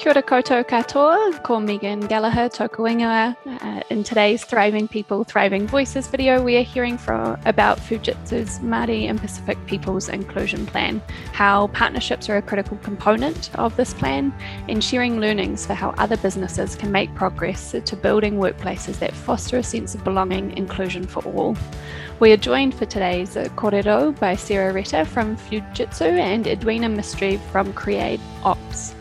Kia ora koutou katoa, ko Megan Gallagher, tōku ingoa. In today's Thriving People, Thriving Voices video, we are hearing about Fujitsu's Māori and Pacific Peoples Inclusion Plan, how partnerships are a critical component of this plan, and sharing learnings for how other businesses can make progress to building workplaces that foster a sense of belonging, inclusion for all. We are joined for today's kōrero by Sarah Retta from Fujitsu and Edwina Mistry from Create Ops.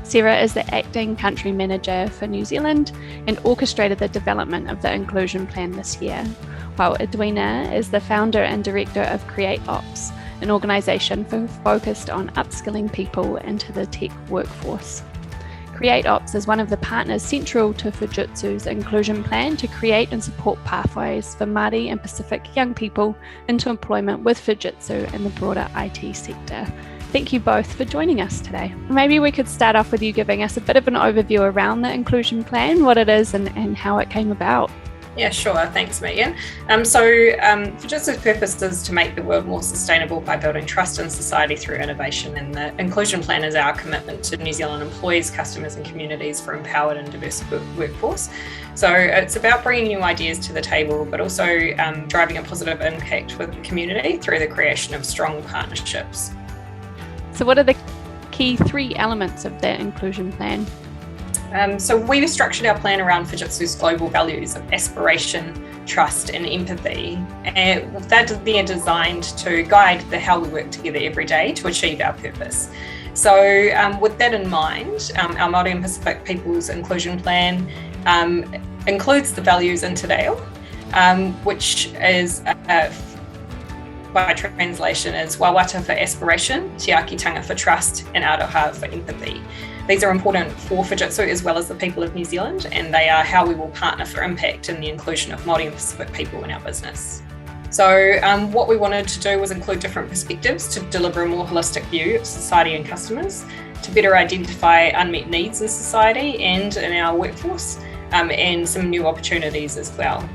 Sarah is the acting country manager for New Zealand and orchestrated the development of the inclusion plan this year, while Edwina is the founder and director of Create Ops, an organisation focused on upskilling people into the tech workforce. Create Ops is one of the partners central to Fujitsu's inclusion plan to create and support pathways for Māori and Pacific young people into employment with Fujitsu and the broader IT sector. Thank you both for joining us today. Maybe we could start off with you giving us a bit of an overview around the inclusion plan, what it is and how it came about. Yeah, sure. Thanks, Megan. Fujitsu's purpose is to make the world more sustainable by building trust in society through innovation, and the inclusion plan is our commitment to New Zealand employees, customers and communities for empowered and diverse workforce. So it's about bringing new ideas to the table, but also driving a positive impact with the community through the creation of strong partnerships. So what are the key three elements of that inclusion plan? So we've structured our plan around Fujitsu's global values of aspiration, trust and empathy. And they're designed to guide how we work together every day to achieve our purpose. So with that in mind, our Māori and Pacific Peoples Inclusion Plan includes the values in Te Reo, which is by translation is Wawata for aspiration, Tiakitanga for trust, and Aroha for empathy. These are important for Fujitsu as well as the people of New Zealand, and they are how we will partner for impact in the inclusion of Māori and Pacific people in our business. So what we wanted to do was include different perspectives to deliver a more holistic view of society and customers, to better identify unmet needs in society and in our workforce, and some new opportunities as well.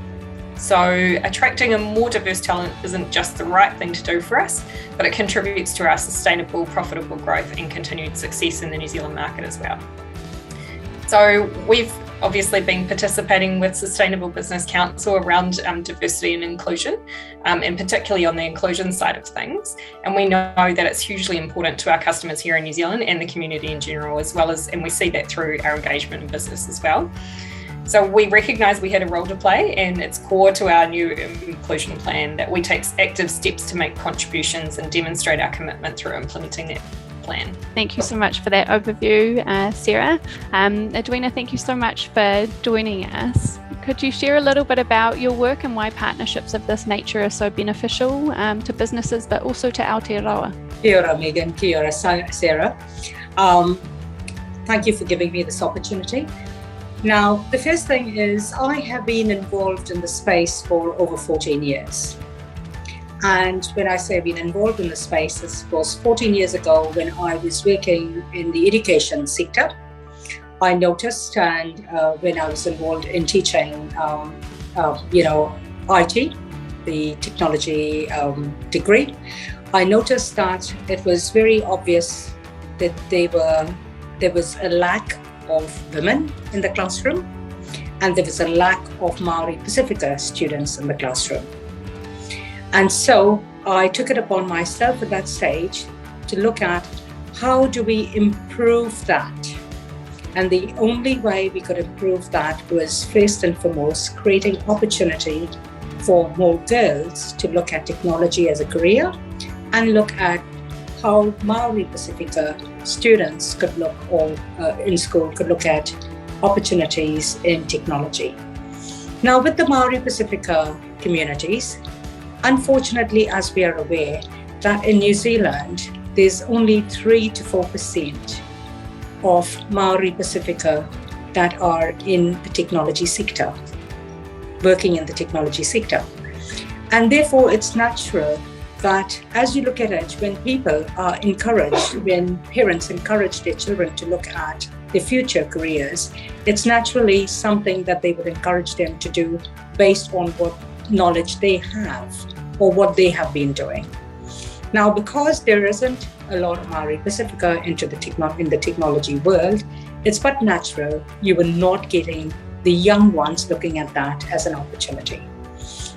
So attracting a more diverse talent isn't just the right thing to do for us, but it contributes to our sustainable, profitable growth and continued success in the New Zealand market as well. So we've obviously been participating with Sustainable Business Council around diversity and inclusion, and particularly on the inclusion side of things. And we know that it's hugely important to our customers here in New Zealand and the community in general, and we see that through our engagement in business as well. So we recognise we had a role to play, and it's core to our new inclusion plan that we take active steps to make contributions and demonstrate our commitment through implementing that plan. Thank you so much for that overview, Sarah. Edwina, thank you so much for joining us. Could you share a little bit about your work and why partnerships of this nature are so beneficial to businesses, but also to Aotearoa? Kia ora, Megan. Kia ora, Sarah. Thank you for giving me this opportunity. Now, the first thing is I have been involved in the space for over 14 years. And when I say been involved in the space, this was 14 years ago when I was working in the education sector. I noticed, and when I was involved in teaching, IT, the technology degree, I noticed that it was very obvious that there was a lack of women in the classroom, and there was a lack of Māori Pacifica students in the classroom. And so I took it upon myself at that stage to look at how do we improve that. And the only way we could improve that was first and foremost creating opportunity for more girls to look at technology as a career and look at how Māori Pacifica students could look, or in school could look at opportunities in technology. Now, with the Māori Pacifica communities, unfortunately, as we are aware, that in New Zealand, there's only 3 to 4% of Māori Pacifica that are in the technology sector, working in the technology sector. And therefore, it's natural that as you look at it, when people are encouraged, when parents encourage their children to look at their future careers, it's naturally something that they would encourage them to do based on what knowledge they have or what they have been doing. Now, because there isn't a lot of Māori Pacifica in the technology world, it's but natural you were not getting the young ones looking at that as an opportunity.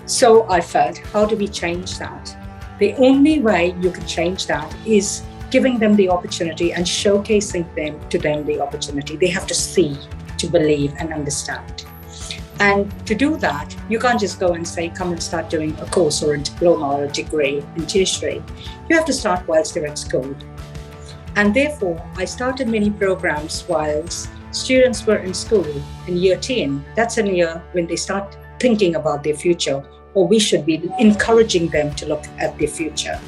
So I felt, how do we change that? The only way you can change that is giving them the opportunity and showcasing to them the opportunity. They have to see, to believe and understand. And to do that, you can't just go and say, come and start doing a course or a diploma or a degree in tertiary. You have to start whilst they're at school. And therefore, I started many programs whilst students were in school in year 10. That's a year when they start thinking about their future, or we should be encouraging them to look at their future.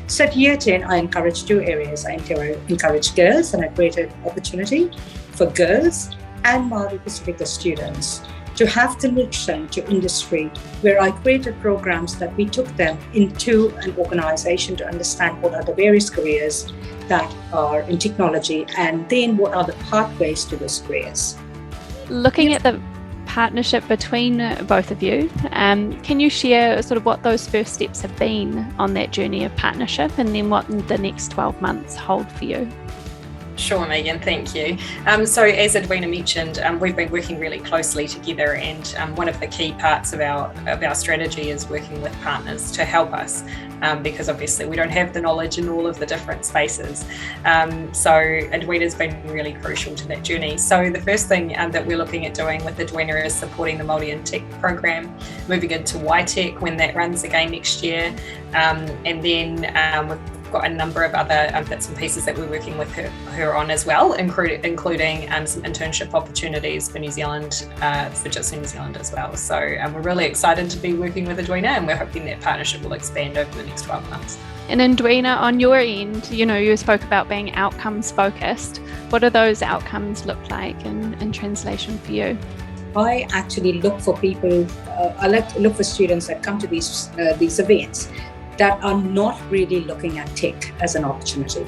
So at year 10, I encouraged two areas. I encouraged girls, and I created opportunity for girls and Maori Pacifica students to have connection to industry, where I created programs that we took them into an organization to understand what are the various careers that are in technology, and then what are the pathways to those careers. Looking at the partnership between both of you, can you share sort of what those first steps have been on that journey of partnership, and then what the next 12 months hold for you? Sure, Megan, thank you. So as Edwina mentioned, we've been working really closely together, and one of the key parts of our strategy is working with partners to help us, because obviously we don't have the knowledge in all of the different spaces. So Edwina's been really crucial to that journey. So the first thing that we're looking at doing with Edwina is supporting the Māori in Tech program, moving into YTech when that runs again next year, and then we've got a number of other bits and pieces that we're working with her on as well, including some internship opportunities for New Zealand, for Fujitsu New Zealand as well. So we're really excited to be working with Edwina, and we're hoping that partnership will expand over the next 12 months. And Edwina, on your end, you spoke about being outcomes focused. What do those outcomes look like in translation for you? I actually look for people, I like to look for students that come to these events that are not really looking at tech as an opportunity.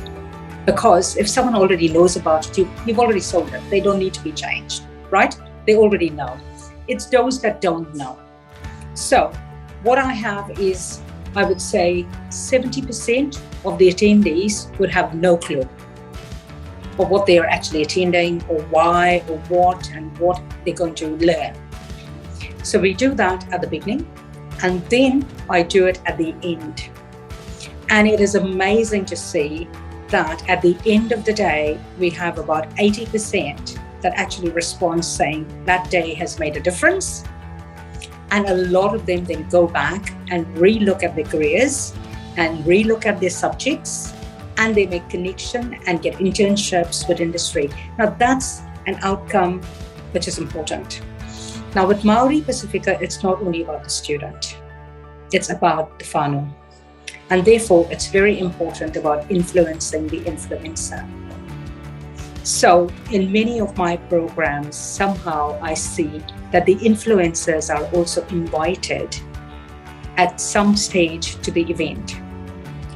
Because if someone already knows about it, you've already sold it. They don't need to be changed, right? They already know. It's those that don't know. So what I have is, I would say 70% of the attendees would have no clue of what they are actually attending, or why, or what, and what they're going to learn. So we do that at the beginning, and then I do it at the end. And it is amazing to see that at the end of the day, we have about 80% that actually respond saying that day has made a difference. And a lot of them then go back and re-look at their careers and re-look at their subjects, and they make connection and get internships with industry. Now that's an outcome which is important. Now with Maori Pacifica, it's not only about the student, it's about the whānau. And therefore it's very important about influencing the influencer. So in many of my programs, somehow I see that the influencers are also invited at some stage to the event,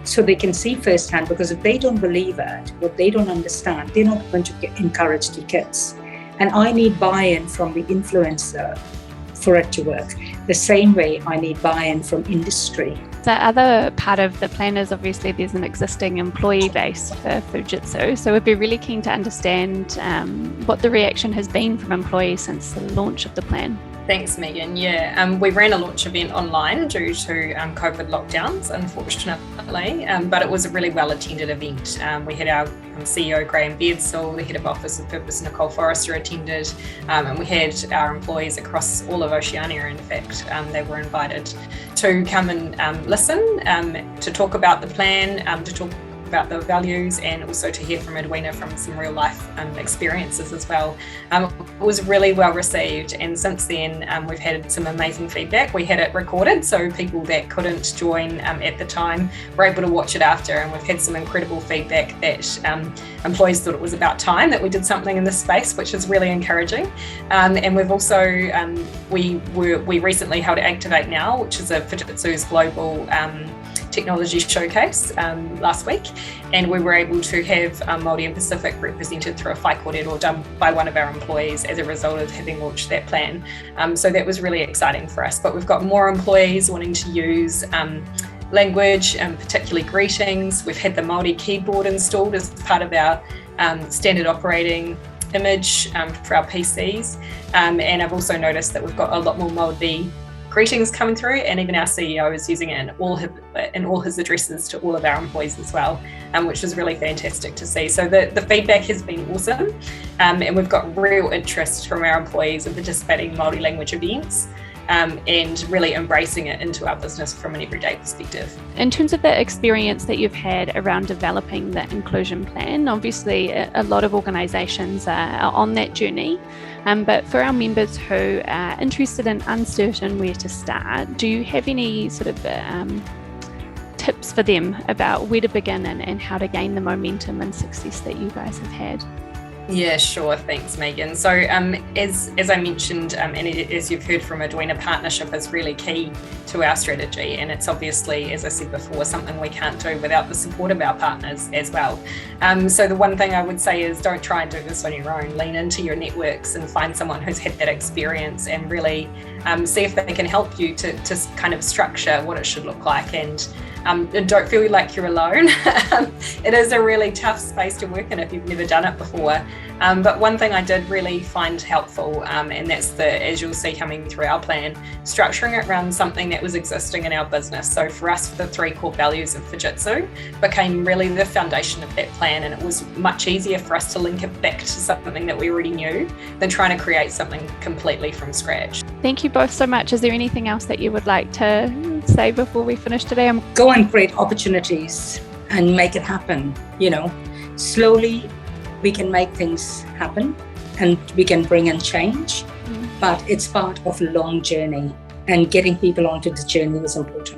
so they can see firsthand, because if they don't believe it, or they don't understand, they're not going to encourage the kids. And I need buy-in from the influencer for it to work. The same way I need buy-in from industry. The other part of the plan is obviously there's an existing employee base for Fujitsu. So we'd be really keen to understand what the reaction has been from employees since the launch of the plan. Thanks, Megan. Yeah, we ran a launch event online due to COVID lockdowns, unfortunately, but it was a really well-attended event. We had our CEO, Graham Beardsall, the Head of Office of Purpose, Nicole Forrester, attended, and we had our employees across all of Oceania, in fact. They were invited to come and listen, to talk about the plan, to talk about the values, and also to hear from Edwina from some real life experiences as well. It was really well received, and since then we've had some amazing feedback. We had it recorded, so people that couldn't join at the time were able to watch it after, and we've had some incredible feedback that employees thought it was about time that we did something in this space, which is really encouraging. And we've also we recently held Activate Now, which is a Fujitsu's global technology showcase last week, and we were able to have Māori and Pacific represented through a whai kōrero done by one of our employees as a result of having launched that plan. So that was really exciting for us, but we've got more employees wanting to use language, and particularly greetings. We've had the Māori keyboard installed as part of our standard operating image for our PCs. And I've also noticed that we've got a lot more Māori greetings coming through, and even our CEO is using it in all his addresses to all of our employees as well, which is really fantastic to see. So the feedback has been awesome, and we've got real interest from our employees in participating in Māori language events. And really embracing it into our business from an everyday perspective. In terms of the experience that you've had around developing the inclusion plan, obviously a lot of organisations are on that journey, but for our members who are interested and uncertain where to start, do you have any sort of tips for them about where to begin and how to gain the momentum and success that you guys have had? Yeah, sure. Thanks, Megan. So as I mentioned, and as you've heard from Edwina, partnership is really key to our strategy. And it's obviously, as I said before, something we can't do without the support of our partners as well. So the one thing I would say is don't try and do this on your own. Lean into your networks and find someone who's had that experience and really see if they can help you to kind of structure what it should look like. And don't feel like you're alone. It is a really tough space to work in if you've never done it before. But one thing I did really find helpful, and that's as you'll see coming through our plan, structuring it around something that was existing in our business. So for us, the 3 core values of Fujitsu became really the foundation of that plan, and it was much easier for us to link it back to something that we already knew than trying to create something completely from scratch. Thank you both so much. Is there anything else that you would like to say before we finish today? Go and create opportunities and make it happen. Slowly we can make things happen and we can bring in change, but it's part of a long journey, and getting people onto the journey is important.